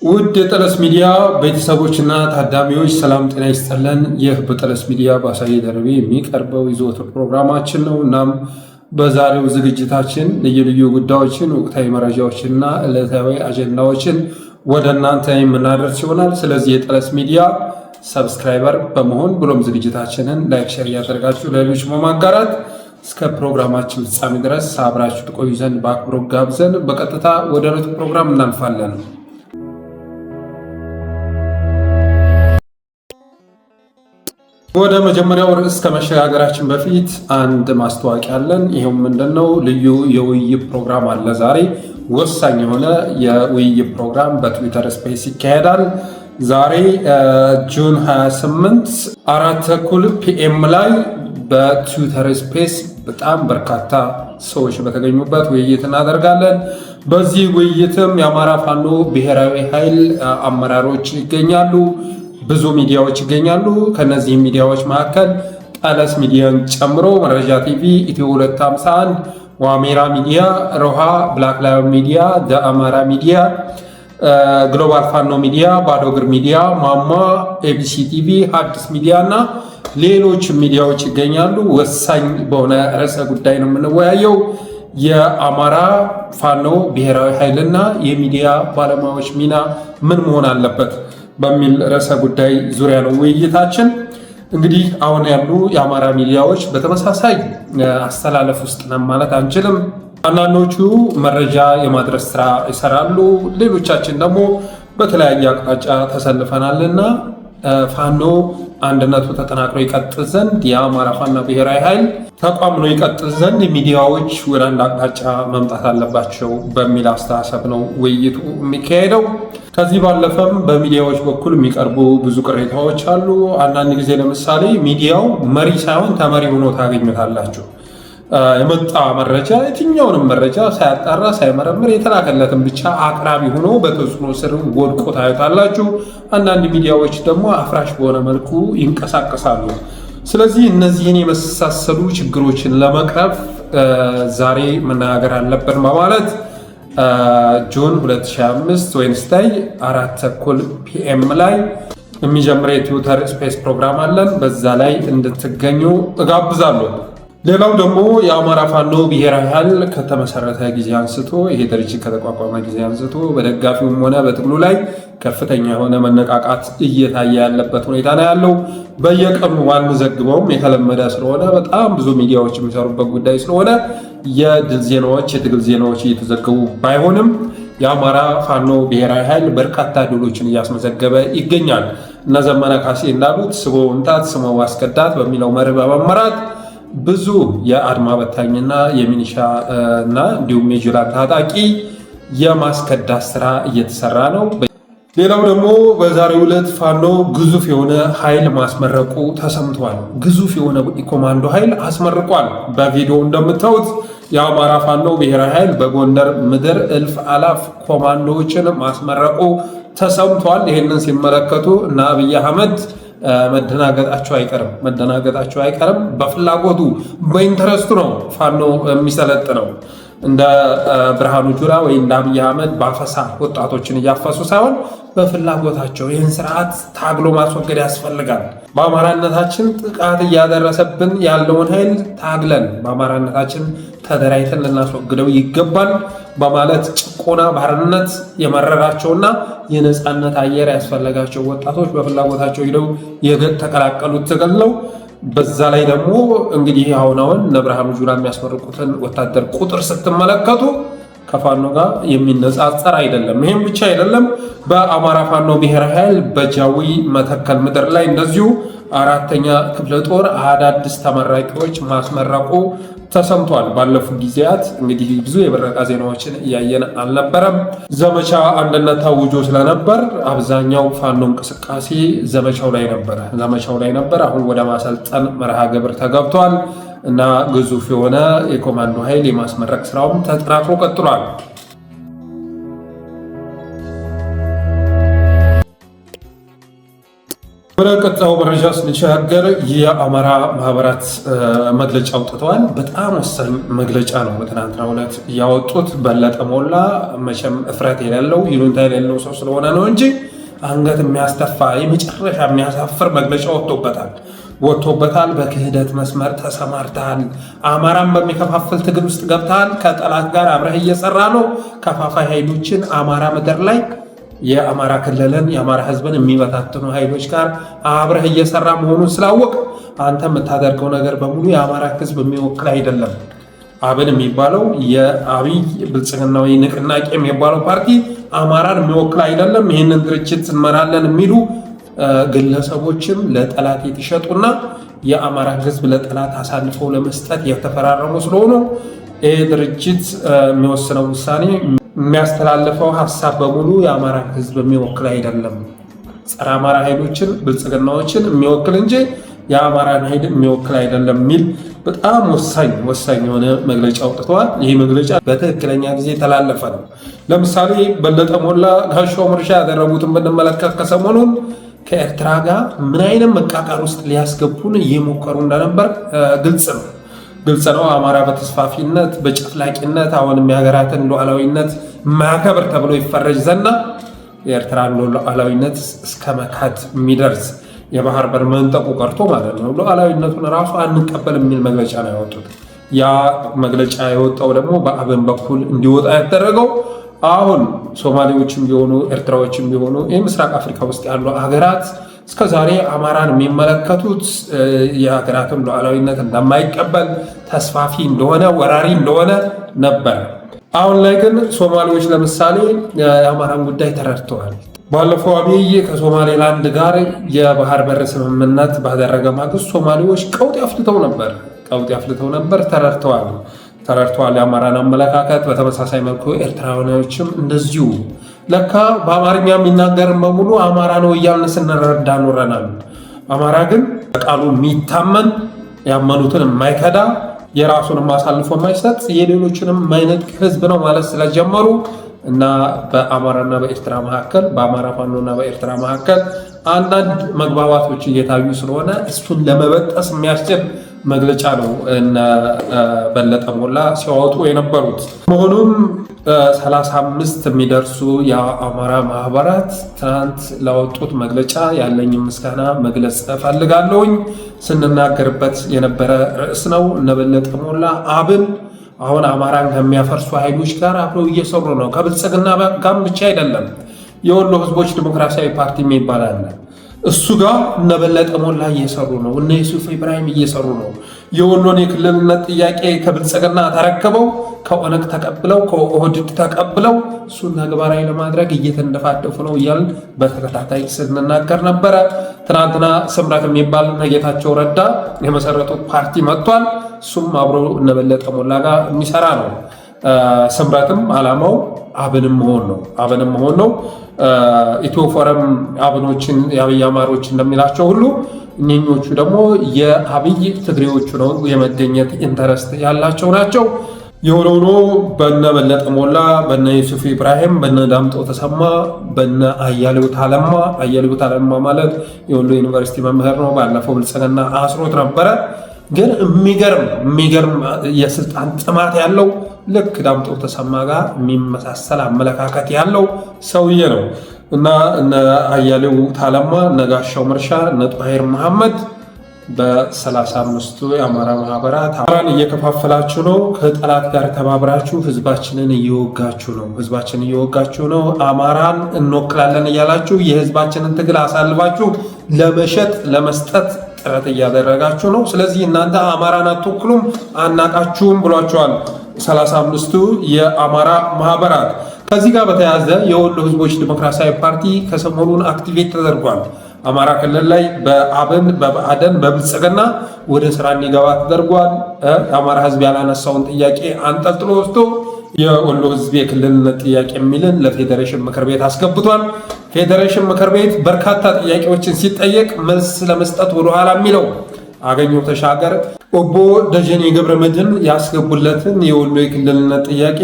ውድ የጠለስ ሚዲያ ቤተሰቦችና ታዳሚዎች ሰላም ጤና ይስጥልን። ይህ በጠለስ ሚዲያ በአሳየ ደርቤ የሚቀርበው የዘወትር ፕሮግራማችን ነው። እናም በዛሬው ዝግጅታችን ልዩ ልዩ ጉዳዮችን፣ ወቅታዊ መረጃዎችንና ዕለታዊ አጀንዳዎችን ወደ እናንተ የምናደርስ ይሆናል። ስለዚህ የጠለስ ሚዲያ ሰብስክራይበር በመሆን ብሎም ዝግጅታችንን ላይክ፣ ሼር እያደረጋችሁ ለሌሎች በማጋራት እስከ ፕሮግራማችን ፍጻሜ ድረስ አብራችሁ ትቆዩ ዘንድ በአክብሮት ጋብዘን በቀጥታ ወደ ዕለቱ ፕሮግራም እናልፋለን። ወደ መጀመሪያው ርዕስ ከመሸጋገራችን በፊት አንድ ማስታወቂያ አለን። ይሄው ምንድነው? ልዩ የውይይት ፕሮግራም አለ። ዛሬ ወሳኝ የሆነ የውይይት ፕሮግራም በትዊተር ስፔስ ይካሄዳል። ዛሬ ጁን 28 4:30 ፒኤም ላይ በትዊተር ስፔስ በጣም በርካታ ሰዎች በተገኙበት ውይይት እናደርጋለን። በዚህ ውይይትም የአማራ ፋኖ ብሔራዊ ኃይል አመራሮች ይገኛሉ። ብዙ ሚዲያዎች ይገኛሉ። ከነዚህ ሚዲያዎች መካከል ጠለስ ሚዲያን ጨምሮ መረጃ ቲቪ፣ ኢትዮ 251፣ ዋሜራ ሚዲያ፣ ሮሃ፣ ብላክ ላዮን ሚዲያ፣ አማራ ሚዲያ፣ ግሎባል ፋኖ ሚዲያ፣ ባዶ እግር ሚዲያ፣ ማማ፣ ኤቢሲ ቲቪ፣ ሀዲስ ሚዲያ እና ሌሎች ሚዲያዎች ይገኛሉ። ወሳኝ በሆነ ርዕሰ ጉዳይ ነው የምንወያየው። የአማራ ፋኖ ብሔራዊ ኃይልና የሚዲያ ባለሙያዎች ሚና ምን መሆን አለበት በሚል ርዕሰ ጉዳይ ዙሪያ ነው ውይይታችን። እንግዲህ አሁን ያሉ የአማራ ሚዲያዎች በተመሳሳይ አስተላለፍ ውስጥ ነን ማለት አንችልም። አንዳንዶቹ መረጃ የማድረስ ስራ ይሰራሉ፣ ሌሎቻችን ደግሞ በተለያየ አቅጣጫ ተሰልፈናልና ፋኖ አንድነቱ ተጠናክሮ ይቀጥል ዘንድ የአማራ ፋኖ ብሔራዊ ኃይል ተቋም ነው ይቀጥል ዘንድ ሚዲያዎች ወደ አንድ አቅጣጫ መምጣት አለባቸው በሚል አስተሳሰብ ነው ውይይቱ የሚካሄደው። ከዚህ ባለፈም በሚዲያዎች በኩል የሚቀርቡ ብዙ ቅሬታዎች አሉ። አንዳንድ ጊዜ ለምሳሌ ሚዲያው መሪ ሳይሆን ተመሪ ሆኖ ታገኙታላችሁ። የመጣ መረጃ የትኛውንም መረጃ ሳያጣራ ሳይመረምር የተላከለትን ብቻ አቅራቢ ሆኖ በተጽዕኖ ስር ወድቆ ታዩታላችሁ። አንዳንድ ሚዲያዎች ደግሞ አፍራሽ በሆነ መልኩ ይንቀሳቀሳሉ። ስለዚህ እነዚህን የመሳሰሉ ችግሮችን ለመቅረፍ ዛሬ መነጋገር አለብን በማለት ጁን 2025 ዌድnesday 4:30 ፒኤም ላይ የሚጀምር የትዊተር ስፔስ ፕሮግራም አለን። በዛ ላይ እንድትገኙ እጋብዛለሁ። ሌላው ደግሞ የአማራ ፋኖ ብሔራዊ ኃይል ከተመሰረተ ጊዜ አንስቶ ይሄ ድርጅት ከተቋቋመ ጊዜ አንስቶ በደጋፊውም ሆነ በትግሉ ላይ ከፍተኛ የሆነ መነቃቃት እየታየ ያለበት ሁኔታ ነው ያለው። በየቀኑ ባንዘግበውም የተለመደ ስለሆነ በጣም ብዙ ሚዲያዎች የሚሰሩበት ጉዳይ ስለሆነ የድል ዜናዎች፣ የትግል ዜናዎች እየተዘገቡ ባይሆንም የአማራ ፋኖ ብሔራዊ ኃይል በርካታ ድሎችን እያስመዘገበ ይገኛል። እነ ዘመነ ካሴ እንዳሉት ስቦ መምታት ስሞ ማስከዳት በሚለው መርህ በመመራት ብዙ የአድማ በታኝና የሚኒሻ እና እንዲሁም የጅላን ታጣቂ የማስከዳት ስራ እየተሰራ ነው። ሌላው ደግሞ በዛሬው ዕለት ፋኖ ግዙፍ የሆነ ኃይል ማስመረቁ ተሰምቷል። ግዙፍ የሆነ ኮማንዶ ኃይል አስመርቋል። በቪዲዮ እንደምታዩት የአማራ ፋኖ ብሔራዊ ኃይል በጎንደር ምድር እልፍ አላፍ ኮማንዶዎችን ማስመረቁ ተሰምቷል። ይህንን ሲመለከቱ እና አብይ አህመድ መደናገጣቸው አይቀርም። በፍላጎቱ በኢንተረስቱ ነው ፋኖ የሚሰለጥነው። እንደ ብርሃኑ ጁላ ወይ እንደ አብይ አህመድ በአፈሳ ወጣቶችን እያፈሱ ሳይሆን በፍላጎታቸው ይህን ስርዓት ታግሎ ማስወገድ ያስፈልጋል። በአማራነታችን ጥቃት እያደረሰብን ያለውን ኃይል ታግለን በአማራነታችን ተደራጅተን ልናስወግደው ይገባል በማለት ጭቆና፣ ባርነት የመረራቸውና የነፃነት አየር ያስፈለጋቸው ወጣቶች በፍላጎታቸው ሄደው የተቀላቀሉት ትግል ነው። በዛ ላይ ደግሞ እንግዲህ አሁን እነ ብርሃኑ ጁላ የሚያስመርቁትን ወታደር ቁጥር ስትመለከቱ ከፋኖ ጋር የሚነጻጸር አይደለም። ይህም ብቻ አይደለም። በአማራ ፋኖ ብሔራዊ ኃይል በጃዊ መተከል ምድር ላይ እንደዚሁ 4ኛ ክፍለ ጦር አዳዲስ ተመራቂዎች ማስመረቁ ተሰምቷል። ባለፉት ጊዜያት እንግዲህ ብዙ የምረቃ ዜናዎችን እያየን አልነበረም። ዘመቻ አንድነት ታውጆ ስለነበር አብዛኛው ፋኖ እንቅስቃሴ ዘመቻው ላይ ነበር። አሁን ወደ ማሰልጠን መርሃ ግብር ተገብቷል እና ግዙፍ የሆነ የኮማንዶ ኃይል የማስመረቅ ስራውም ተጠናክሮ ቀጥሏል። ወደ ቀጣዩ መረጃ ስንሻገር የአማራ ማህበራት መግለጫ አውጥተዋል። በጣም ወሳኝ መግለጫ ነው በትናንትናው ዕለት ያወጡት። በለጠ ሞላ መቼም እፍረት የሌለው ይሉንታ የሌለው ሰው ስለሆነ ነው እንጂ አንገት የሚያስተፋ የመጨረሻ የሚያሳፍር መግለጫ ወጥቶበታል። በክህደት መስመር ተሰማርተሃል፣ አማራን በሚከፋፍል ትግል ውስጥ ገብተሃል፣ ከጠላት ጋር አብረህ እየሰራ ነው፣ ከፋፋይ ኃይሎችን አማራ ምድር ላይ የአማራ ክልልን የአማራ ህዝብን የሚበታትኑ ኃይሎች ጋር አብረህ እየሰራ መሆኑን ስላወቅ አንተ የምታደርገው ነገር በሙሉ የአማራ ህዝብ የሚወክል አይደለም። አብን የሚባለው የአብይ ብልጽግናዊ ንቅናቄ የሚባለው ፓርቲ አማራን የሚወክል አይደለም። ይህንን ድርጅት እንመራለን የሚሉ ግለሰቦችም ለጠላት የተሸጡና የአማራ ህዝብ ለጠላት አሳልፈው ለመስጠት የተፈራረሙ ስለሆኑ ይህ ድርጅት የሚወስነው ውሳኔ የሚያስተላልፈው ሀሳብ በሙሉ የአማራ ህዝብ የሚወክል አይደለም። ጸረ አማራ ኃይሎችን ብልጽግናዎችን የሚወክል እንጂ የአማራን ኃይል የሚወክል አይደለም የሚል በጣም ወሳኝ የሆነ መግለጫ አውጥተዋል። ይህ መግለጫ በትክክለኛ ጊዜ የተላለፈ ነው። ለምሳሌ በለጠ ሞላ ጋሻው መርሻ ያደረጉትን ብንመለከት ከሰሞኑን ከኤርትራ ጋር ምን አይነት መቃቃር ውስጥ ሊያስገቡን እየሞከሩ እንደነበር ግልጽ ነው። አማራ በተስፋፊነት በጨፍላቂነት አሁንም የሀገራትን ሉዓላዊነት ማያከብር ተብሎ ይፈረጅ ዘና የኤርትራን ሉዓላዊነት እስከ መካድ የሚደርስ የባህር በር መንጠቁ ቀርቶ ማለት ነው ሉዓላዊነቱን ራሱ አንቀበል የሚል መግለጫ ነው ያወጡት። ያ መግለጫ የወጣው ደግሞ በአብን በኩል እንዲወጣ ያደረገው አሁን ሶማሌዎችም ቢሆኑ ኤርትራዎችም ቢሆኑ የምስራቅ አፍሪካ ውስጥ ያሉ ሀገራት እስከዛሬ አማራን የሚመለከቱት የሀገራትን ሉዓላዊነት እንደማይቀበል ተስፋፊ እንደሆነ ወራሪ እንደሆነ ነበር። አሁን ላይ ግን ሶማሌዎች ለምሳሌ የአማራን ጉዳይ ተረድተዋል። ባለፈው አብይ ከሶማሌላንድ ጋር የባህር በር ስምምነት ባደረገ ማግስት ሶማሌዎች ቀውጥ ያፍልተው ነበር። ተረድተዋል የአማራን አመለካከት። በተመሳሳይ መልኩ ኤርትራውያኖችም እንደዚሁ ለካ በአማርኛ የሚናገርን በሙሉ አማራ ነው እያልን ስንረዳ ኖረናል። አማራ ግን በቃሉ የሚታመን ያመኑትን የማይከዳ የራሱንም አሳልፎ የማይሰጥ የሌሎችንም የማይነጥቅ ህዝብ ነው ማለት ስለጀመሩ እና በአማራና በኤርትራ መካከል በአማራ ፋኖና በኤርትራ መካከል አንዳንድ መግባባቶች እየታዩ ስለሆነ እሱን ለመበጠስ የሚያስችል መግለጫ ነው እነ በለጠ ሞላ ሲያወጡ የነበሩት። መሆኑም 35 የሚደርሱ የአማራ ማህበራት ትናንት ላወጡት መግለጫ ያለኝ ምስጋና መግለጽ እፈልጋለሁኝ። ስንናገርበት የነበረ ርዕስ ነው። እነ በለጠ ሞላ አብን አሁን አማራን ከሚያፈርሱ ኃይሎች ጋር አብረው እየሰሩ ነው። ከብልጽግና ጋር ብቻ አይደለም። የወሎ ህዝቦች ዲሞክራሲያዊ ፓርቲ የሚባል አለ። እሱ ጋር እነ በለጠ ሞላ እየሰሩ ነው። እነ ዩሱፍ ኢብራሂም እየሰሩ ነው። የወሎን የክልልነት ጥያቄ ከብልጽግና ተረክበው ከኦነግ ተቀብለው ከኦህዴድ ተቀብለው እሱን ተግባራዊ ለማድረግ እየተንደፋደፉ ነው እያልን በተከታታይ ስንናገር ነበረ። ትናንትና ስምረት የሚባል ጌታቸው ረዳ የመሰረቱት ፓርቲ መጥቷል። እሱም አብሮ እነ በለጠ ሞላ ጋር የሚሰራ ነው። ስምረትም ዓላማው አብንም መሆን ነው። ኢትዮ ፎረም አብኖችን የአብይ አማሮች እንደሚላቸው ሁሉ እኚኞቹ ደግሞ የአብይ ትግሬዎቹ ነው የመገኘት ኢንተረስት ያላቸው ናቸው። የሆነ በነ በለጠ ሞላ በነ ዩሱፍ ኢብራሂም በነ ዳምጠው ተሰማ በነ አያሌው ታለማ ማለት የወሎ ዩኒቨርሲቲ መምህር ነው። ባለፈው ብልጽግና አስሮት ነበረ። ግን የሚገርም የስልጣን ጥማት ያለው ልክ ዳምጠው ተሰማ ጋር የሚመሳሰል አመለካከት ያለው ሰውዬ ነው እና እነ አያሌው ታለማ፣ እነ ጋሻው መርሻ፣ እነ ጧሂር መሐመድ በ35ቱ የአማራ ማህበራት አማራን እየከፋፈላችሁ ነው። ከጠላት ጋር ተባብራችሁ ህዝባችንን እየወጋችሁ ነው። አማራን እንወክላለን እያላችሁ የህዝባችንን ትግል አሳልፋችሁ ለመሸጥ ለመስጠት ጥረት እያደረጋችሁ ነው። ስለዚህ እናንተ አማራን አትወክሉም፣ አናቃችሁም ብሏቸዋል 35ቱ የአማራ ማህበራት። ከዚህ ጋር በተያያዘ የወሎ ህዝቦች ዲሞክራሲያዊ ፓርቲ ከሰሞኑን አክቲቬት ተደርጓል። አማራ ክልል ላይ በአብን በብአዴን በብልጽግና ወደ ስራ እንዲገባ ተደርጓል። የአማራ ህዝብ ያላነሳውን ጥያቄ አንጠልጥሎ ወስዶ የወሎ ህዝብ የክልልነት ጥያቄ የሚልን ለፌዴሬሽን ምክር ቤት አስገብቷል። ፌዴሬሽን ምክር ቤት በርካታ ጥያቄዎችን ሲጠየቅ መልስ ለመስጠት ወደኋላ የሚለው አገኘሁ ተሻገር ኦቦ ደጀኔ ገብረመድህን ያስገቡለትን የወሎ የክልልነት ጥያቄ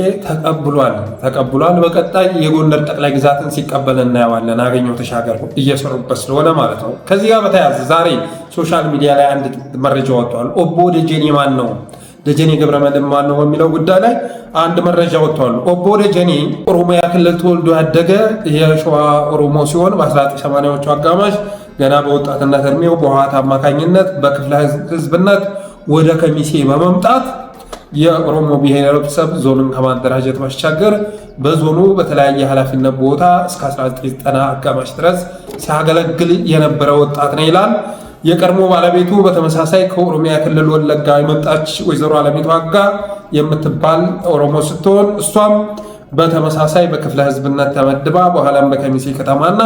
ተቀብሏል። በቀጣይ የጎንደር ጠቅላይ ግዛትን ሲቀበል እናየዋለን። አገኘሁ ተሻገር እየሰሩበት ስለሆነ ማለት ነው። ከዚህ ጋር በተያያዘ ዛሬ ሶሻል ሚዲያ ላይ አንድ መረጃ ወጥቷል። ኦቦ ደጀኔ ማን ነው? ደጀኔ ገብረመድህን ማን ነው በሚለው ጉዳይ ላይ አንድ መረጃ ወጥቷል። ኦቦ ደጀኔ ኦሮሚያ ክልል ተወልዶ ያደገ የሸዋ ኦሮሞ ሲሆን በ1980ዎቹ አጋማሽ ገና በወጣትነት እድሜው በህወሓት አማካኝነት በክፍለ ህዝብነት ወደ ከሚሴ በመምጣት የኦሮሞ ብሔረሰብ ዞንን ከማደራጀት ባሻገር በዞኑ በተለያየ ኃላፊነት ቦታ እስከ 1990 አጋማሽ ድረስ ሲያገለግል የነበረ ወጣት ነው ይላል። የቀድሞ ባለቤቱ በተመሳሳይ ከኦሮሚያ ክልል ወለጋ የመጣች ወይዘሮ አለሚቱ አጋ የምትባል ኦሮሞ ስትሆን እሷም በተመሳሳይ በክፍለ ህዝብነት ተመድባ በኋላም በከሚሴ ከተማና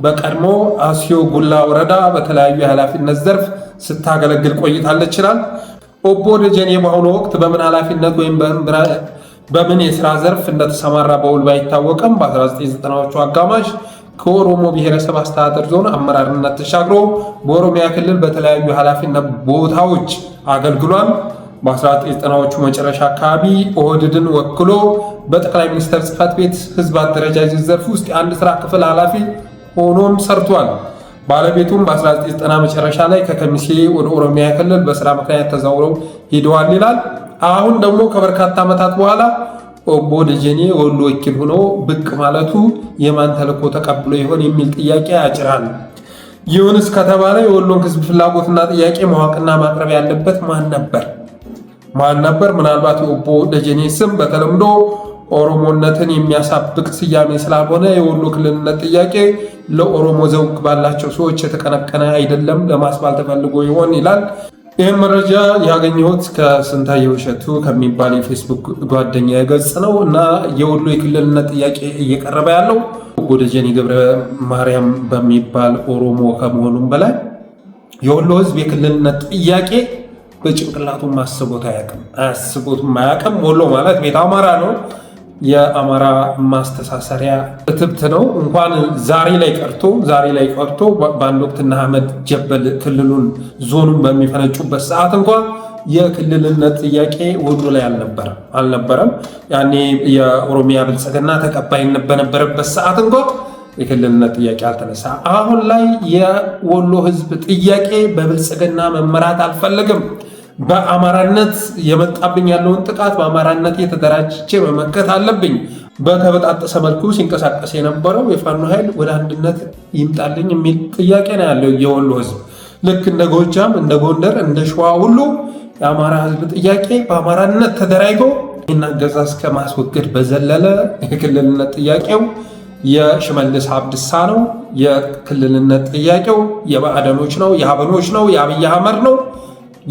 በቀድሞ አስዮ ጉላ ወረዳ በተለያዩ የኃላፊነት ዘርፍ ስታገለግል ቆይታለች ይላል። ኦቦ ደጀኔ በአሁኑ ወቅት በምን ኃላፊነት ወይም በምን የስራ ዘርፍ እንደተሰማራ በውል ባይታወቅም በ1990ዎቹ አጋማሽ ከኦሮሞ ብሔረሰብ አስተዳደር ዞን አመራርነት ተሻግሮ በኦሮሚያ ክልል በተለያዩ ኃላፊነት ቦታዎች አገልግሏል። በ1990ዎቹ መጨረሻ አካባቢ ኦህዴድን ወክሎ በጠቅላይ ሚኒስትር ጽሕፈት ቤት ህዝብ አደረጃጀት ዘርፍ ውስጥ የአንድ ስራ ክፍል ኃላፊ ሆኖም ሰርቷል። ባለቤቱም በ1990 መጨረሻ ላይ ከከሚሴ ወደ ኦሮሚያ ክልል በስራ ምክንያት ተዛውረው ሄደዋል ይላል። አሁን ደግሞ ከበርካታ ዓመታት በኋላ ኦቦ ደጀኔ ወሎ ወኪል ሆኖ ብቅ ማለቱ የማን ተልዕኮ ተቀብሎ ይሆን የሚል ጥያቄ ያጭራል። ይሁንስ ከተባለ የወሎን ህዝብ ፍላጎትና ጥያቄ ማወቅና ማቅረብ ያለበት ማን ነበር? ምናልባት የኦቦ ደጀኔ ስም በተለምዶ ኦሮሞነትን የሚያሳብቅ ስያሜ ስላልሆነ የወሎ ክልልነት ጥያቄ ለኦሮሞ ዘውግ ባላቸው ሰዎች የተቀነቀነ አይደለም ለማስባል ተፈልጎ ይሆን ይላል። ይህም መረጃ ያገኘሁት ከስንታየሁ እሸቱ ከሚባል የፌስቡክ ጓደኛ ገጽ ነው እና የወሎ የክልልነት ጥያቄ እየቀረበ ያለው ኦቦ ደጀኔ ገብረ ማርያም በሚባል ኦሮሞ ከመሆኑም በላይ የወሎ ህዝብ የክልልነት ጥያቄ በጭንቅላቱም አያስቦትም አያውቅም። ወሎ ማለት ቤተ አማራ ነው። የአማራ ማስተሳሰሪያ እትብት ነው። እንኳን ዛሬ ላይ ቀርቶ በአንድ ወቅትና አህመድ ጀበል ክልሉን ዞኑን በሚፈነጩበት ሰዓት እንኳን የክልልነት ጥያቄ ወሎ ላይ አልነበረም። ያኔ የኦሮሚያ ብልጽግና ተቀባይነት በነበረበት ሰዓት እንኳን የክልልነት ጥያቄ አልተነሳ። አሁን ላይ የወሎ ህዝብ ጥያቄ በብልጽግና መመራት አልፈለግም። በአማራነት የመጣብኝ ያለውን ጥቃት በአማራነት የተደራጅቼ መመከት አለብኝ። በተበጣጠሰ መልኩ ሲንቀሳቀስ የነበረው የፋኖ ኃይል ወደ አንድነት ይምጣልኝ የሚል ጥያቄ ነው ያለው የወሎ ህዝብ። ልክ እንደ ጎጃም፣ እንደ ጎንደር፣ እንደ ሸዋ ሁሉ የአማራ ህዝብ ጥያቄ በአማራነት ተደራጅቶ ይህን አገዛዝ ከማስወገድ በዘለለ የክልልነት ጥያቄው የሽመልስ አብዲሳ ነው። የክልልነት ጥያቄው የብአዴኖች ነው፣ የአብኖች ነው፣ የአብይ አህመድ ነው፣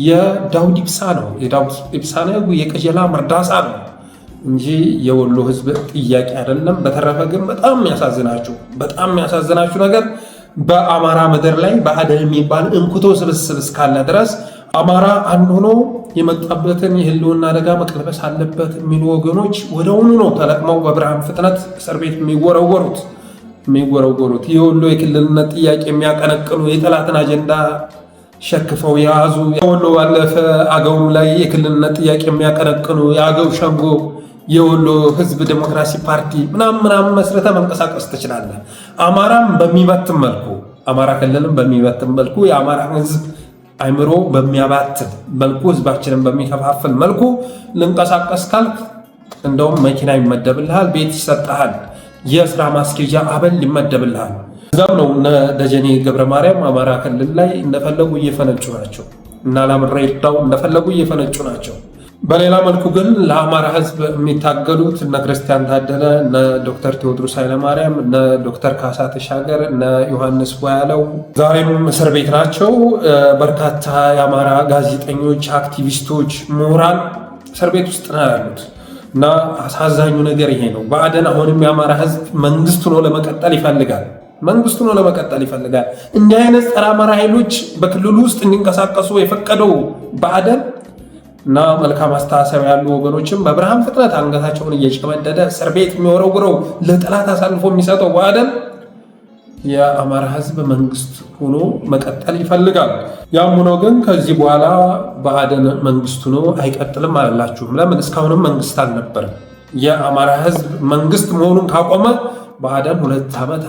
የዳውድ ኢብሳ ነው። የዳውድ ኢብሳ ነው፣ የቀጀላ መርዳሳ ነው እንጂ የወሎ ህዝብ ጥያቄ አይደለም። በተረፈ ግን በጣም የሚያሳዝናችሁ ነገር በአማራ ምድር ላይ ብአዴን የሚባል እንኩቶ ስብስብ እስካለ ድረስ አማራ አንድ ሆኖ የመጣበትን የህልውና አደጋ መቀልበስ አለበት የሚሉ ወገኖች ወደውኑ ነው ተለቅመው በብርሃን ፍጥነት እስር ቤት የሚወረወሩት። የወሎ የክልልነት ጥያቄ የሚያቀነቅኑ የጠላትን አጀንዳ ሸክፈው የያዙ የወሎ ባለፈ አገውም ላይ የክልልነት ጥያቄ የሚያቀነቅኑ የአገው ሸንጎ፣ የወሎ ህዝብ ዴሞክራሲ ፓርቲ ምናምን መስረተ መንቀሳቀስ ትችላለህ። አማራም በሚበትን መልኩ አማራ ክልልም በሚበትን መልኩ የአማራ ህዝብ አይምሮ በሚያባትን መልኩ ህዝባችንን በሚከፋፍል መልኩ ልንቀሳቀስ ካልክ እንደውም መኪና ይመደብልሃል፣ ቤት ይሰጥሃል፣ የስራ ማስኬጃ አበል ይመደብልሃል። እዛም ነው እነ ደጀኔ ገብረ ማርያም አማራ ክልል ላይ እንደፈለጉ እየፈነጩ ናቸው እና ላምራ ይርዳው እንደፈለጉ እየፈነጩ ናቸው። በሌላ መልኩ ግን ለአማራ ህዝብ የሚታገሉት እነ ክርስቲያን ታደለ፣ እነ ዶክተር ቴዎድሮስ ኃይለማርያም፣ እነ ዶክተር ካሳ ተሻገር፣ እነ ዮሐንስ ቧያለው ዛሬም እስር ቤት ናቸው። በርካታ የአማራ ጋዜጠኞች፣ አክቲቪስቶች፣ ምሁራን እስር ቤት ውስጥ ነው ያሉት እና አሳዛኙ ነገር ይሄ ነው። ብአዴን አሁንም የአማራ ህዝብ መንግስት ሆኖ ለመቀጠል ይፈልጋል። እንዲህ አይነት ጸረ አማራ ኃይሎች በክልሉ ውስጥ እንዲንቀሳቀሱ የፈቀደው ብአዴን እና መልካም አስተሳሰብ ያሉ ወገኖችም በብርሃን ፍጥነት አንገታቸውን እየጨመደደ እስር ቤት የሚወረውረው ለጠላት አሳልፎ የሚሰጠው ብአዴን የአማራ ህዝብ መንግስት ሆኖ መቀጠል ይፈልጋል። ያም ሆኖ ግን ከዚህ በኋላ ብአዴን መንግስት ሆኖ አይቀጥልም አላላችሁም። ለምን? እስካሁንም መንግስት አልነበረም። የአማራ ህዝብ መንግስት መሆኑን ካቆመ ብአዴን 2 ዓመት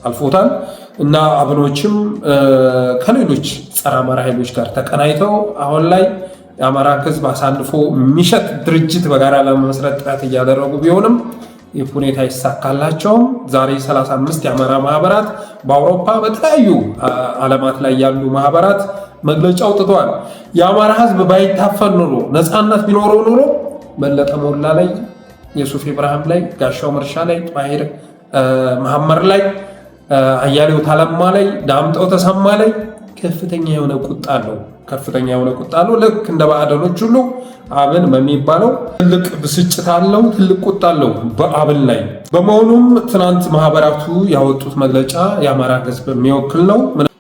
አልፎታል እና አብኖችም ከሌሎች ጸረ አማራ ኃይሎች ጋር ተቀናይተው አሁን ላይ የአማራ ህዝብ አሳልፎ የሚሸጥ ድርጅት በጋራ ለመመስረት ጥረት እያደረጉ ቢሆንም ይህ ሁኔታ ይሳካላቸውም። ዛሬ 35 የአማራ ማህበራት በአውሮፓ በተለያዩ ዓለማት ላይ ያሉ ማህበራት መግለጫ አውጥተዋል። የአማራ ህዝብ ባይታፈን ኖሮ ነፃነት ቢኖረው ኖሮ በለጠ ሞላ ላይ፣ የሱፍ ኢብራሂም ላይ፣ ጋሻው መርሻ ላይ፣ ጣሂር መሐመድ ላይ፣ አያሌው ታለማ ላይ፣ ዳምጠው ተሰማ ላይ ከፍተኛ የሆነ ቁጣ አለው። ልክ እንደ ብአዴኖች ሁሉ አብን በሚባለው ትልቅ ብስጭት አለው፣ ትልቅ ቁጣ አለው በአብን ላይ። በመሆኑም ትናንት ማህበራቱ ያወጡት መግለጫ የአማራ ህዝብ የሚወክል ነው።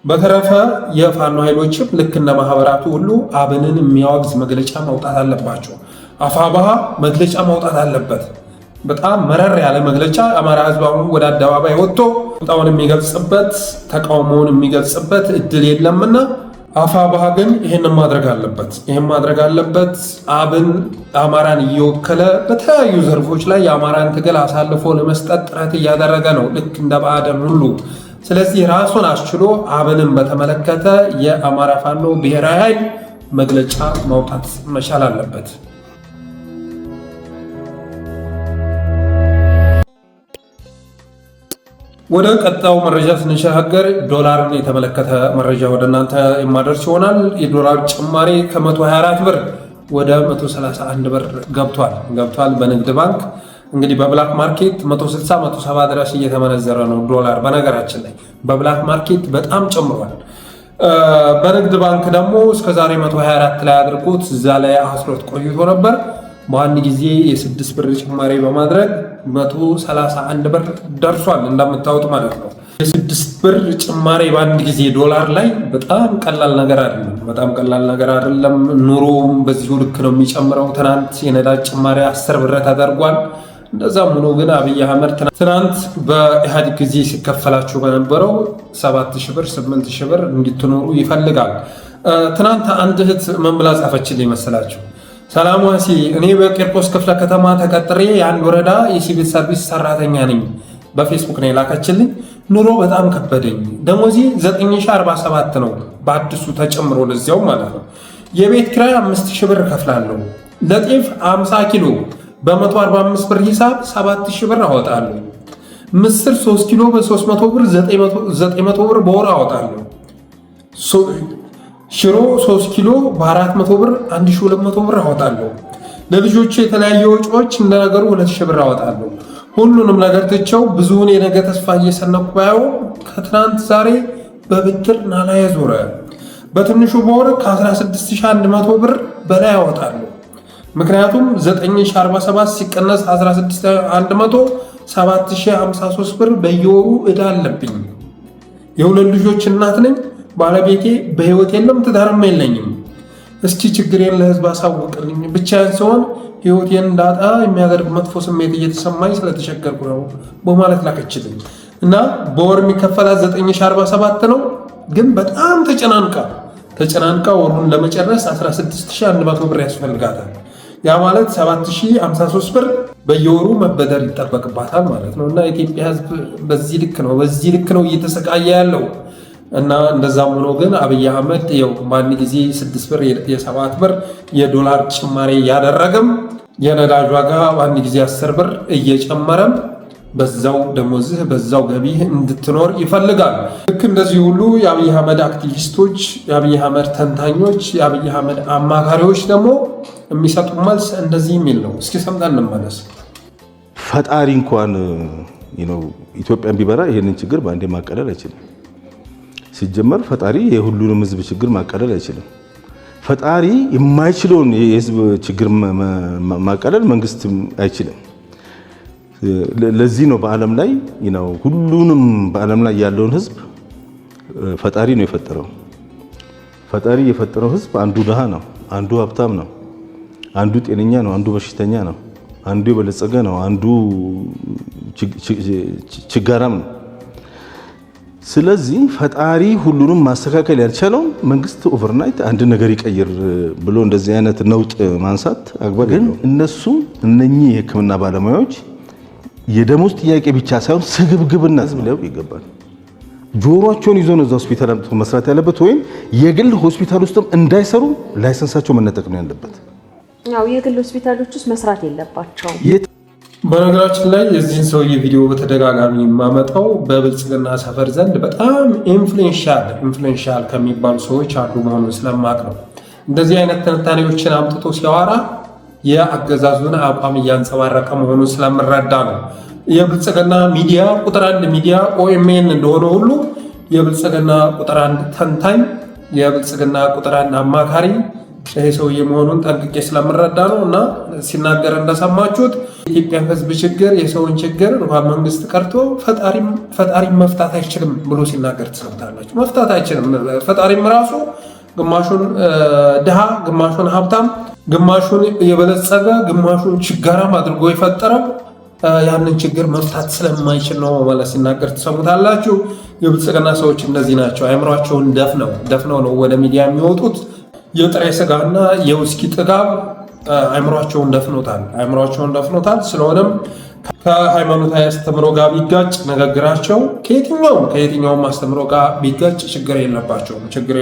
በተረፈ የፋኖ ኃይሎችም ልክ እንደ ማህበራቱ ሁሉ አብንን የሚያወግዝ መግለጫ ማውጣት አለባቸው። አፋባሃ መግለጫ ማውጣት አለበት። በጣም መረር ያለ መግለጫ የአማራ ህዝብ አሁን ወደ አደባባይ ወጥቶ ቁጣውን የሚገልጽበት ተቃውሞውን የሚገልጽበት እድል የለምና አፋባሃ ግን ይህን ማድረግ አለበት። አብን አማራን እየወከለ በተለያዩ ዘርፎች ላይ የአማራን ትግል አሳልፎ ለመስጠት ጥረት እያደረገ ነው፣ ልክ እንደ ብአዴን ሁሉ። ስለዚህ ራሱን አስችሎ አብንን በተመለከተ የአማራ ፋኖ ብሔራዊ ኃይል መግለጫ ማውጣት መቻል አለበት። ወደ ቀጣው መረጃ ስንሸጋገር ዶላርን የተመለከተ መረጃ ወደ እናንተ የማደርስ ይሆናል። የዶላር ጭማሪ ከ124 ብር ወደ 131 ብር ገብቷል በንግድ ባንክ። እንግዲህ በብላክ ማርኬት 160 170 ድረስ እየተመነዘረ ነው ዶላር። በነገራችን ላይ በብላክ ማርኬት በጣም ጨምሯል። በንግድ ባንክ ደግሞ እስከዛሬ 124 ላይ አድርጎት እዛ ላይ አስሮት ቆይቶ ነበር። በአንድ ጊዜ የ6 ብር ጭማሪ በማድረግ 131 ብር ደርሷል። እንደምታዩት ማለት ነው። የ6 ብር ጭማሪ በአንድ ጊዜ ዶላር ላይ በጣም ቀላል ነገር አይደለም። ኑሮም በዚሁ ልክ ነው የሚጨምረው። ትናንት የነዳጅ ጭማሪ 10 ብር ተደርጓል። እንደዛም ሆኖ ግን አብይ አህመድ ትናንት በኢህአዴግ ጊዜ ሲከፈላችሁ በነበረው 7000 ብር 8000 ብር እንድትኖሩ ይፈልጋል። ትናንት አንድ እህት ምን ብላ ጻፈችልኝ መሰላችሁ? ሰላም ዋሲ፣ እኔ በቂርቆስ ክፍለ ከተማ ተቀጥሬ የአንድ ወረዳ የሲቪል ሰርቪስ ሰራተኛ ነኝ። በፌስቡክ ነው የላከችልኝ። ኑሮ በጣም ከበደኝ። ደሞዜ 9047 ነው፣ በአዲሱ ተጨምሮ ለዚያው ማለት ነው። የቤት ኪራይ 5000 ብር ከፍላለሁ። ለጤፍ 50 ኪሎ በ145 ብር ሂሳብ 7000 ብር አወጣለሁ። ምስር 3 ኪሎ በ300 ብር 900 ብር በወር አወጣለሁ። ሽሮ 3 ኪሎ በ400 ብር 1200 ብር አወጣለሁ። ለልጆቹ የተለያዩ ወጪዎች እንደነገሩ 2000 ብር አወጣለሁ። ሁሉንም ነገር ትቸው ብዙውን የነገ ተስፋ እየሰነኩ ባየው ከትናንት ዛሬ በብድር ናላ ያዞረ። በትንሹ በወር ከ16100 ብር በላይ አወጣለሁ። ምክንያቱም 9047 ሲቀነስ 16100 7053 ብር በየወሩ ዕዳ አለብኝ። የሁለት ልጆች እናት ነኝ። ባለቤቴ በህይወት የለም፣ ትዳርም የለኝም። እስኪ ችግሬን ለህዝብ አሳውቅልኝ። ብቻዬን ስሆን ህይወቴን እንዳጣ የሚያደርግ መጥፎ ስሜት እየተሰማኝ ስለተቸገርኩ ነው በማለት ላከችልኝ እና በወር የሚከፈላት 9047 ነው። ግን በጣም ተጨናንቃ ወሩን ለመጨረስ 16100 ብር ያስፈልጋታል። ያ ማለት 7053 ብር በየወሩ መበደር ይጠበቅባታል ማለት ነው። እና የኢትዮጵያ ህዝብ በዚህ ልክ ነው እየተሰቃየ ያለው። እና እንደዛም ሆኖ ግን አብይ አህመድ በአንድ ጊዜ 6 ብር የ7 ብር የዶላር ጭማሪ ያደረገም የነዳጅ ዋጋ በአንድ ጊዜ 10 ብር እየጨመረም በዛው ደሞዝህ በዛው ገቢህ እንድትኖር ይፈልጋል። ልክ እንደዚህ ሁሉ የአብይ አህመድ አክቲቪስቶች፣ የአብይ አህመድ ተንታኞች፣ የአብይ አህመድ አማካሪዎች ደግሞ የሚሰጡ መልስ እንደዚህ የሚል ነው። እስኪ ሰምተን እንመለስ። ፈጣሪ እንኳን ኢትዮጵያን ቢበራ ይሄንን ችግር በአንዴ ማቀለል አይችልም። ሲጀመር ፈጣሪ የሁሉንም ህዝብ ችግር ማቀለል አይችልም። ፈጣሪ የማይችለውን የህዝብ ችግር ማቀለል መንግስት አይችልም። ለዚህ ነው በዓለም ላይ ሁሉንም በዓለም ላይ ያለውን ህዝብ ፈጣሪ ነው የፈጠረው። ፈጣሪ የፈጠረው ህዝብ አንዱ ድሃ ነው፣ አንዱ ሀብታም ነው፣ አንዱ ጤነኛ ነው፣ አንዱ በሽተኛ ነው፣ አንዱ የበለጸገ ነው፣ አንዱ ችጋራም ነው። ስለዚህ ፈጣሪ ሁሉንም ማስተካከል ያልቻለው መንግስት ኦቨርናይት አንድ ነገር ይቀይር ብሎ እንደዚህ አይነት ነውጥ ማንሳት አግባብ ግን እነሱ እነኚህ የሕክምና ባለሙያዎች የደሞዝ ጥያቄ ብቻ ሳይሆን ስግብግብና ዝብለው ይገባል። ጆሮአቸውን ይዞ ነው እዛ ሆስፒታል መስራት ያለበት ወይም የግል ሆስፒታል ውስጥም እንዳይሰሩ ላይሰንሳቸው መነጠቅ ነው ያለበት። ያው የግል ሆስፒታሎች ውስጥ መስራት የለባቸውም። በነገራችን ላይ የዚህን ሰውዬ ቪዲዮ በተደጋጋሚ የማመጣው በብልጽግና ሰፈር ዘንድ በጣም ኢንፍሉዌንሻል ከሚባሉ ሰዎች አንዱ መሆኑን ስለማቅ ነው። እንደዚህ አይነት ትንታኔዎችን አምጥቶ ሲያወራ የአገዛዙን አቋም እያንጸባረቀ መሆኑን ስለምረዳ ነው። የብልጽግና ሚዲያ ቁጥር 1 ሚዲያ ኦኤምኤን እንደሆነ ሁሉ የብልጽግና ቁጥር 1 ተንታኝ፣ የብልጽግና ቁጥር 1 አማካሪ ይሄ ሰውዬ መሆኑን ጠንቅቄ ስለምረዳ ነው። እና ሲናገር እንደሰማችሁት የኢትዮጵያ ሕዝብ ችግር የሰውን ችግር እንኳን መንግስት ቀርቶ ፈጣሪም መፍታት አይችልም ብሎ ሲናገር ትሰምታላችሁ። መፍታት አይችልም። ፈጣሪም ራሱ ግማሹን ድሃ፣ ግማሹን ሀብታም፣ ግማሹን የበለጸገ፣ ግማሹን ችጋራም አድርጎ የፈጠረው ያንን ችግር መፍታት ስለማይችል ነው ማለት ሲናገር ትሰሙታላችሁ። የብልጽግና ሰዎች እንደዚህ ናቸው። አእምሯቸውን ደፍነው ነው ወደ ሚዲያ የሚወጡት። የጥሬ ስጋና የውስኪ ጥጋብ አእምሯቸውን ደፍኖታል። ስለሆነም ከሃይማኖታዊ አስተምሮ ጋር ቢጋጭ ንግግራቸው ከየትኛውም አስተምሮ ጋር ቢጋጭ ችግር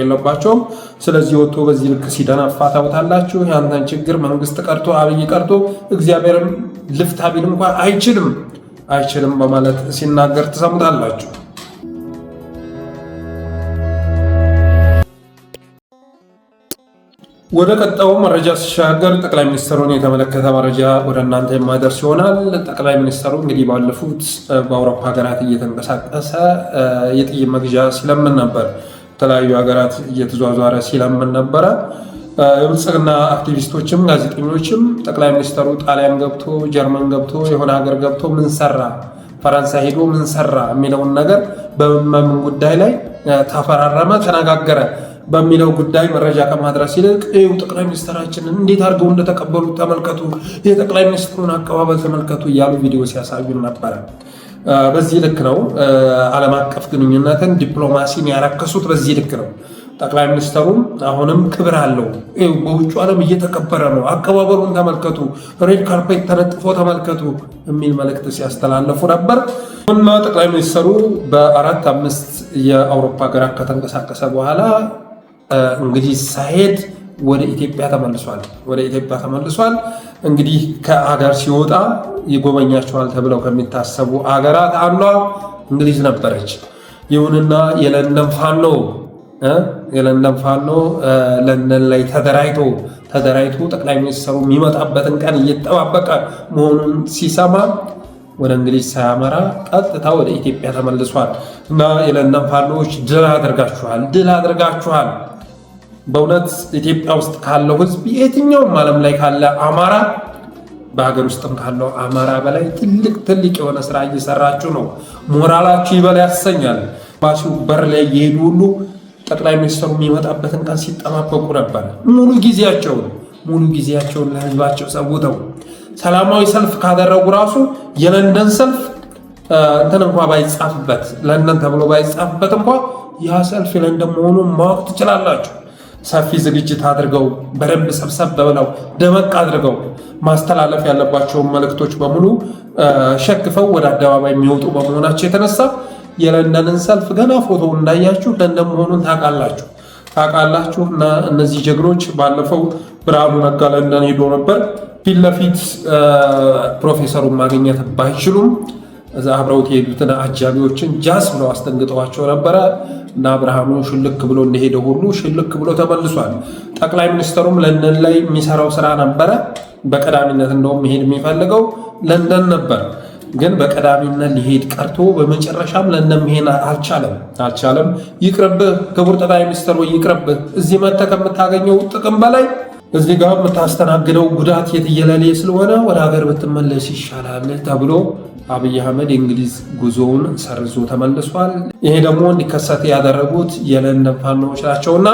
የለባቸውም። ስለዚህ ወጥቶ በዚህ ልክ ሲደናፋ ታውታላችሁ። ያንተን ችግር መንግስት ቀርቶ አብይ ቀርቶ እግዚአብሔርም ልፍታ ቢል እንኳን አይችልም በማለት ሲናገር ትሰሙታላችሁ። ወደ ቀጣዩ መረጃ ሲሻገር ጠቅላይ ሚኒስትሩን የተመለከተ መረጃ ወደ እናንተ የማደርስ ይሆናል። ጠቅላይ ሚኒስትሩ እንግዲህ ባለፉት በአውሮፓ ሀገራት እየተንቀሳቀሰ የጥይት መግዣ ሲለምን ነበር። የተለያዩ ሀገራት እየተዟዟረ ሲለምን ነበረ። የብልጽግና አክቲቪስቶችም ጋዜጠኞችም ጠቅላይ ሚኒስትሩ ጣሊያን ገብቶ ጀርመን ገብቶ የሆነ ሀገር ገብቶ ምን ሰራ፣ ፈረንሳይ ሄዶ ምን ሰራ የሚለውን ነገር በምን ጉዳይ ላይ ተፈራረመ፣ ተነጋገረ በሚለው ጉዳይ መረጃ ከማድረስ ይልቅ ጠቅላይ ሚኒስትራችንን እንዴት አድርገው እንደተቀበሉ ተመልከቱ፣ የጠቅላይ ሚኒስትሩን አቀባበል ተመልከቱ እያሉ ቪዲዮ ሲያሳዩን ነበረ። በዚህ ልክ ነው ዓለም አቀፍ ግንኙነትን ዲፕሎማሲን ያረከሱት። በዚህ ልክ ነው። ጠቅላይ ሚኒስትሩም አሁንም ክብር አለው፣ በውጭ ዓለም እየተከበረ ነው፣ አቀባበሉን ተመልከቱ፣ ሬድ ካርፔት ተነጥፎ ተመልከቱ የሚል መልእክት ሲያስተላለፉ ነበር። እና ጠቅላይ ሚኒስትሩ በ4-5 የአውሮፓ ሀገራት ከተንቀሳቀሰ በኋላ እንግዲህ ሳይሄድ ወደ ኢትዮጵያ ተመልሷል። እንግዲህ ከአገር ሲወጣ ይጎበኛቸዋል ተብለው ከሚታሰቡ አገራት አንዷ እንግሊዝ ነበረች። ይሁንና የለንደን ፋኖ ለንደን ላይ ተደራጅቶ ጠቅላይ ሚኒስትሩ የሚመጣበትን ቀን እየተጠባበቀ መሆኑን ሲሰማ ወደ እንግሊዝ ሳያመራ ቀጥታ ወደ ኢትዮጵያ ተመልሷል። እና የለንደን ፋኖዎች ድል አድርጋችኋል። በእውነት ኢትዮጵያ ውስጥ ካለው ሕዝብ የትኛውም ዓለም ላይ ካለ አማራ፣ በሀገር ውስጥም ካለው አማራ በላይ ትልቅ የሆነ ስራ እየሰራችሁ ነው። ሞራላችሁ ይበል ያሰኛል። ባሲው በር ላይ እየሄዱ ሁሉ ጠቅላይ ሚኒስትሩ የሚመጣበትን ቀን ሲጠባበቁ ነበር። ሙሉ ጊዜያቸውን ለሕዝባቸው ሰውተው ሰላማዊ ሰልፍ ካደረጉ ራሱ የለንደን ሰልፍ እንኳ ባይጻፍበት ለንደን ተብሎ ባይጻፍበት እንኳ ያ ሰልፍ የለንደን መሆኑን ማወቅ ትችላላችሁ። ሰፊ ዝግጅት አድርገው በደንብ ሰብሰብ ብለው ደመቅ አድርገው ማስተላለፍ ያለባቸውን መልእክቶች በሙሉ ሸክፈው ወደ አደባባይ የሚወጡ በመሆናቸው የተነሳ የለንደንን ሰልፍ ገና ፎቶ እንዳያችሁ ለንደን መሆኑን ታውቃላችሁ። እና እነዚህ ጀግኖች ባለፈው ብርሃኑ ነጋ ለንደን ሄዶ ነበር። ፊት ለፊት ፕሮፌሰሩን ማግኘት ባይችሉም እዛ አብረውት የሄዱትን አጃቢዎችን ጃስ ብለው አስደንግጠዋቸው ነበረ። እና ብርሃኑ ሽልክ ብሎ እንደሄደ ሁሉ ሽልክ ብሎ ተመልሷል። ጠቅላይ ሚኒስትሩም ለንደን ላይ የሚሰራው ስራ ነበረ። በቀዳሚነት እንደውም መሄድ የሚፈልገው ለንደን ነበር። ግን በቀዳሚነት ሊሄድ ቀርቶ በመጨረሻም ለንደን መሄድ አልቻለም። ይቅርብህ ክቡር ጠቅላይ ሚኒስትር ወይ ይቅርብህ። እዚህ መጥተህ ከምታገኘው ጥቅም በላይ እዚህ ጋር የምታስተናግደው ጉዳት የትየለሌ ስለሆነ ወደ ሀገር ብትመለስ ይሻላል ተብሎ አብይ አህመድ የእንግሊዝ ጉዞውን ሰርዞ ተመልሷል። ይሄ ደግሞ እንዲከሰት ያደረጉት የለንደን ፋኖዎች ናቸውና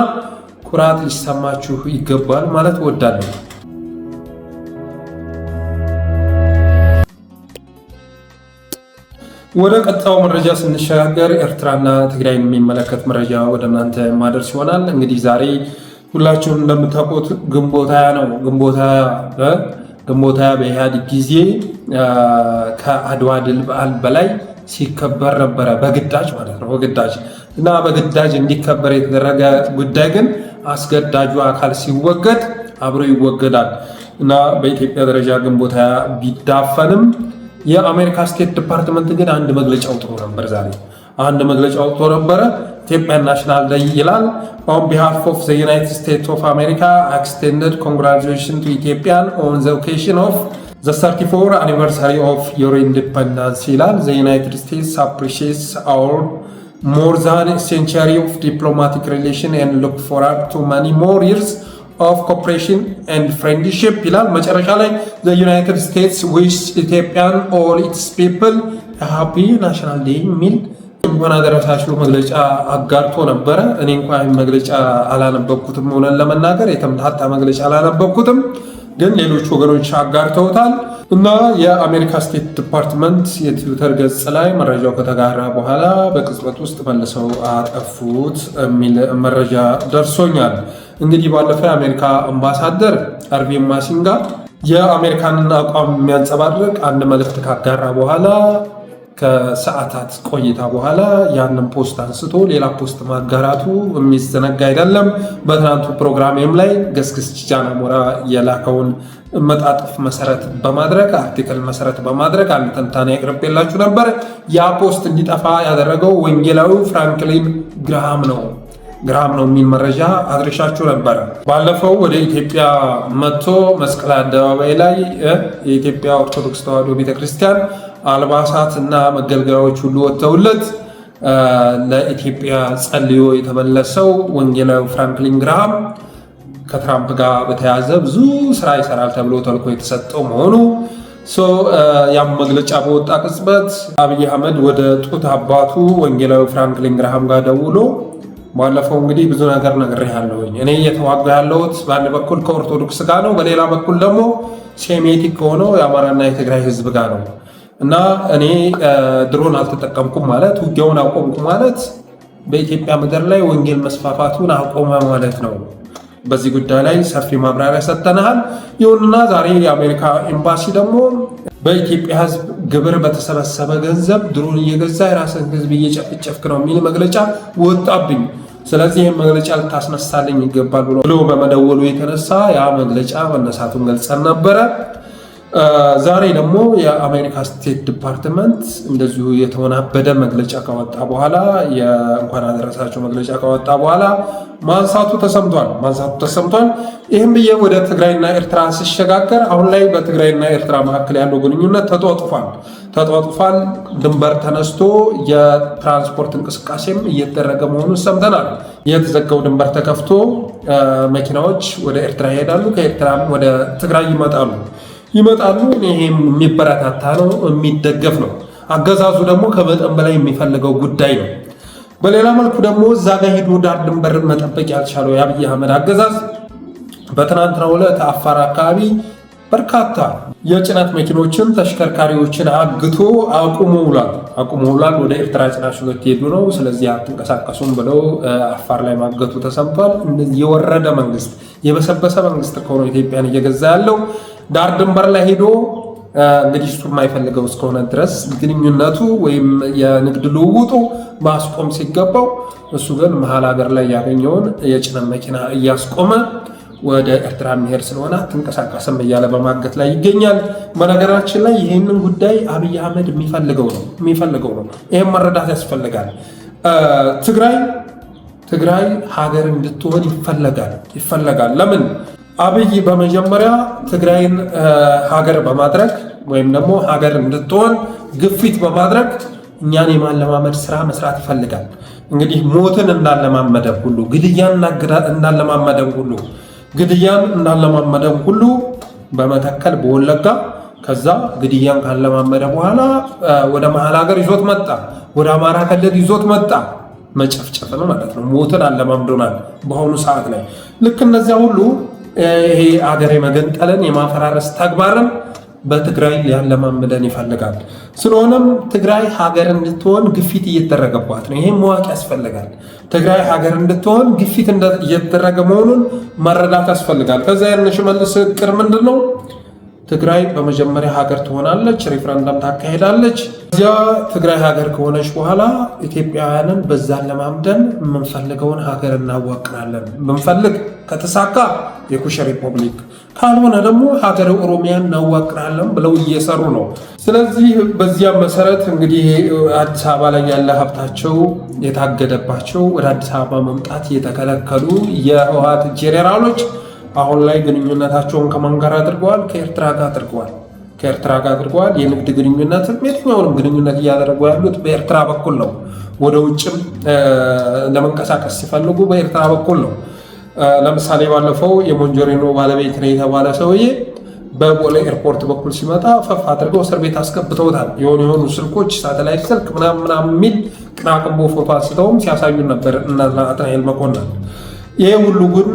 ኩራት ሊሰማችሁ ይገባል ማለት እወዳለሁ። ወደ ቀጣዩ መረጃ ስንሸጋገር ኤርትራና ትግራይን የሚመለከት መረጃ ወደ እናንተ ማድረስ ይሆናል። እንግዲህ ዛሬ ሁላችሁም እንደምታውቁት ግንቦት 20 ነው። ግንቦት 20 በኢህአዴግ ጊዜ ከአድዋ ድል በዓል በላይ ሲከበር ነበረ፣ በግዳጅ ማለት ነው። በግዳጅ እና በግዳጅ እንዲከበር የተደረገ ጉዳይ ግን አስገዳጁ አካል ሲወገድ አብሮ ይወገዳል እና በኢትዮጵያ ደረጃ ግንቦት 20 ቢዳፈንም የአሜሪካ ስቴት ዲፓርትመንት ግን አንድ መግለጫ አውጥቶ ነበር። ዛሬ አንድ መግለጫ አውጥቶ ነበረ። ኢትዮጵያን ናሽናል ዴይ ይላል። on behalf of the United States of America extended congratulations to Ethiopian on the occasion of the 34th anniversary of your independence ይላል። the United States appreciates our more than a century of diplomatic relation and look forward to many more years of cooperation and friendship ይላል። መጨረሻ ላይ the United States wish Ethiopian all its people a happy national day የሚል እንኳን አደረሳችሁ መግለጫ አጋርቶ ነበረ። እኔ እንኳን መግለጫ አላነበብኩትም፣ ሆነን ለመናገር የተምታታ መግለጫ አላነበብኩትም፣ ግን ሌሎች ወገኖች አጋርተውታል እና የአሜሪካ ስቴት ዲፓርትመንት የትዊተር ገጽ ላይ መረጃው ከተጋራ በኋላ በቅጽበት ውስጥ መልሰው አጠፉት የሚል መረጃ ደርሶኛል። እንግዲህ ባለፈው የአሜሪካ አምባሳደር አርቪን ማሲንጋ የአሜሪካንን አቋም የሚያንጸባርቅ አንድ መልእክት ካጋራ በኋላ ከሰዓታት ቆይታ በኋላ ያንን ፖስት አንስቶ ሌላ ፖስት ማጋራቱ የሚዘነጋ አይደለም። በትናንቱ ፕሮግራሜም ላይ ገስግስ ጃናሞራ የላከውን መጣጥፍ መሰረት በማድረግ አርቲክል መሰረት በማድረግ አንድ ትንታኔ ያቀርብላችሁ ነበር። ያ ፖስት እንዲጠፋ ያደረገው ወንጌላዊው ፍራንክሊን ግራሃም ነው የሚል መረጃ አድርሻችሁ ነበረ። ባለፈው ወደ ኢትዮጵያ መጥቶ መስቀል አደባባይ ላይ የኢትዮጵያ ኦርቶዶክስ ተዋሕዶ ቤተክርስቲያን አልባሳት እና መገልገያዎች ሁሉ ወጥተውለት ለኢትዮጵያ ጸልዮ የተመለሰው ወንጌላዊ ፍራንክሊን ግራሃም ከትራምፕ ጋር በተያያዘ ብዙ ስራ ይሰራል ተብሎ ተልኮ የተሰጠው መሆኑ ያም መግለጫ በወጣ ቅጽበት አብይ አህመድ ወደ ጡት አባቱ ወንጌላዊ ፍራንክሊን ግራሃም ጋር ደውሎ ባለፈው እንግዲህ ብዙ ነገር ነግሬሃለሁኝ፣ እኔ እየተዋጋ ያለሁት በአንድ በኩል ከኦርቶዶክስ ጋር ነው፣ በሌላ በኩል ደግሞ ሴሜቲክ ከሆነው የአማራና የትግራይ ህዝብ ጋር ነው እና እኔ ድሮን አልተጠቀምኩም ማለት ውጊያውን አቆምኩ ማለት በኢትዮጵያ ምድር ላይ ወንጌል መስፋፋቱን አቆመ ማለት ነው። በዚህ ጉዳይ ላይ ሰፊ ማብራሪያ ሰጥተናል። ይሁንና ዛሬ የአሜሪካ ኤምባሲ ደግሞ በኢትዮጵያ ህዝብ ግብር በተሰበሰበ ገንዘብ ድሮን እየገዛ የራስን ህዝብ እየጨፍጨፍክ ነው የሚል መግለጫ ወጣብኝ፣ ስለዚህ ይህን መግለጫ ልታስነሳልኝ ይገባል ብሎ በመደወሉ የተነሳ ያ መግለጫ መነሳቱን ገልጸን ነበረ። ዛሬ ደግሞ የአሜሪካ ስቴት ዲፓርትመንት እንደዚሁ የተወናበደ መግለጫ ካወጣ በኋላ የእንኳን አደረሳችሁ መግለጫ ካወጣ በኋላ ማንሳቱ ተሰምቷል። ይህም ብዬ ወደ ትግራይና ኤርትራ ሲሸጋገር አሁን ላይ በትግራይና ኤርትራ መካከል ያለው ግንኙነት ተጧጡፏል። ድንበር ተነስቶ የትራንስፖርት እንቅስቃሴም እየተደረገ መሆኑን ሰምተናል። የተዘጋው ድንበር ተከፍቶ መኪናዎች ወደ ኤርትራ ይሄዳሉ፣ ከኤርትራም ወደ ትግራይ ይመጣሉ። ይሄ የሚበረታታ ነው፣ የሚደገፍ ነው። አገዛዙ ደግሞ ከመጠን በላይ የሚፈልገው ጉዳይ ነው። በሌላ መልኩ ደግሞ እዛ ጋር ሄዶ ዳር ድንበር መጠበቅ ያልቻለው የአብይ አህመድ አገዛዝ በትናንትናው ዕለት አፋር አካባቢ በርካታ የጭነት መኪኖችን ተሽከርካሪዎችን አግቶ አቁሞ ውሏል። ወደ ኤርትራ ጭናችሁ ልትሄዱ ነው፣ ስለዚህ አትንቀሳቀሱም ብለው አፋር ላይ ማገቱ ተሰምቷል። የወረደ መንግስት፣ የበሰበሰ መንግስት ከሆነ ኢትዮጵያን እየገዛ ያለው ዳር ድንበር ላይ ሄዶ እንግዲህ እሱ የማይፈልገው እስከሆነ ድረስ ግንኙነቱ ወይም የንግድ ልውውጡ ማስቆም ሲገባው እሱ ግን መሀል ሀገር ላይ ያገኘውን የጭነት መኪና እያስቆመ ወደ ኤርትራ የሚሄድ ስለሆነ አትንቀሳቀስም እያለ በማገት ላይ ይገኛል። በነገራችን ላይ ይህንን ጉዳይ አብይ አህመድ የሚፈልገው ነው። ይህም መረዳት ያስፈልጋል። ትግራይ ሀገር እንድትሆን ይፈለጋል። ለምን? አብይ በመጀመሪያ ትግራይን ሀገር በማድረግ ወይም ደግሞ ሀገር እንድትሆን ግፊት በማድረግ እኛን የማለማመድ ስራ መስራት ይፈልጋል። እንግዲህ ሞትን እንዳለማመደን ሁሉ ግድያን እንዳለማመደን ሁሉ በመተከል በወለጋ ከዛ ግድያን ካለማመደ በኋላ ወደ መሀል ሀገር ይዞት መጣ፣ ወደ አማራ ክልል ይዞት መጣ። መጨፍጨፍን ማለት ነው። ሞትን አለማምዶናል በአሁኑ ሰዓት ላይ። ልክ እነዚያ ሁሉ ይሄ አገር የመገንጠልን የማፈራረስ ተግባርን በትግራይ ሊያለማምደን ይፈልጋል። ስለሆነም ትግራይ ሀገር እንድትሆን ግፊት እየተደረገባት ነው። ይሄን ማወቅ ያስፈልጋል። ትግራይ ሀገር እንድትሆን ግፊት እየተደረገ መሆኑን መረዳት ያስፈልጋል። ከዛ ያን ሽመልስ እቅድ ምንድን ነው? ትግራይ በመጀመሪያ ሀገር ትሆናለች፣ ሬፍረንደም ታካሄዳለች። እዚያ ትግራይ ሀገር ከሆነች በኋላ ኢትዮጵያውያንን በዛን ለማምደን የምንፈልገውን ሀገር እናዋቅራለን። ብንፈልግ ከተሳካ የኩሽ ሪፐብሊክ፣ ካልሆነ ደግሞ ሀገር ኦሮሚያን እናዋቅራለን ብለው እየሰሩ ነው። ስለዚህ በዚያ መሰረት እንግዲህ አዲስ አበባ ላይ ያለ ሀብታቸው የታገደባቸው ወደ አዲስ አበባ መምጣት የተከለከሉ የህወሓት ጄኔራሎች አሁን ላይ ግንኙነታቸውን ከማን ጋር አድርገዋል? ከኤርትራ ጋር አድርገዋል። የንግድ ግንኙነትም የትኛውንም ግንኙነት እያደረጉ ያሉት በኤርትራ በኩል ነው። ወደ ውጭም ለመንቀሳቀስ ሲፈልጉ በኤርትራ በኩል ነው። ለምሳሌ ባለፈው የሞንጆሪኖ ባለቤት ነው የተባለ ሰውዬ በቦሌ ኤርፖርት በኩል ሲመጣ ፈፍ አድርገው እስር ቤት አስገብተውታል። የሆኑ ስልኮች ሳተላይት ስልክ ምናምን የሚል ቅናቅንቦ ፎቶ አንስተውም ሲያሳዩን ነበር እና ናትናኤል መኮንን። ይሄ ሁሉ ግን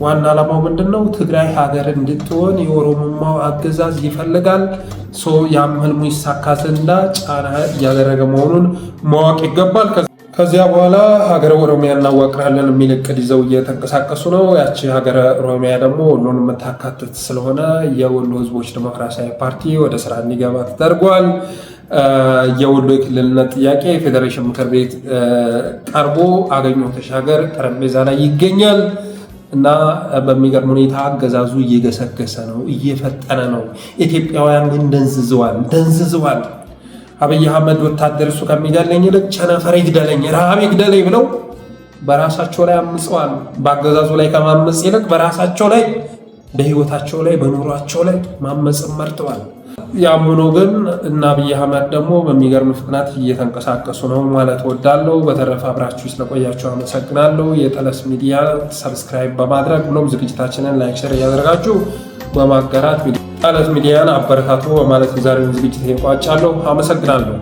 ዋና ዓላማው ምንድነው? ትግራይ ሀገር እንድትሆን የኦሮሞማው አገዛዝ ይፈልጋል። ያም ህልሙ ይሳካ ዘንዳ ጫና እያደረገ መሆኑን ማወቅ ይገባል። ከዚያ በኋላ ሀገረ ኦሮሚያ እናዋቅራለን የሚል እቅድ ይዘው እየተንቀሳቀሱ ነው። ያቺ ሀገረ ኦሮሚያ ደግሞ ወሎን የምታካትት ስለሆነ የወሎ ህዝቦች ዲሞክራሲያዊ ፓርቲ ወደ ስራ እንዲገባ ተደርጓል። የወሎ የክልልነት ጥያቄ ፌዴሬሽን ምክር ቤት ቀርቦ አገኘሁ ተሻገር ጠረጴዛ ላይ ይገኛል እና በሚገርም ሁኔታ አገዛዙ እየገሰገሰ ነው፣ እየፈጠነ ነው። ኢትዮጵያውያን ግን ደንዝዘዋል። አብይ አህመድ ወታደር እሱ ከሚገለኝ ይልቅ ቸነፈር ይግደለኝ፣ ረሃብ ይግደለኝ ብለው በራሳቸው ላይ አምፀዋል። በአገዛዙ ላይ ከማመፅ ይልቅ በራሳቸው ላይ፣ በህይወታቸው ላይ፣ በኑሯቸው ላይ ማመፅን መርጠዋል። ያም ሆኖ ግን እና አብይ አህመድ ደግሞ በሚገርም ፍጥነት እየተንቀሳቀሱ ነው ማለት ወዳለው። በተረፈ አብራችሁ ስለቆያችሁ አመሰግናለሁ። የጠለስ ሚዲያ ሰብስክራይብ በማድረግ ብሎም ዝግጅታችንን ላይክ፣ ሼር እያደረጋችሁ በማጋራት ጠለስ ሚዲያን አበረታቱ በማለት የዛሬውን ዝግጅት እንቋጫለሁ። አመሰግናለሁ።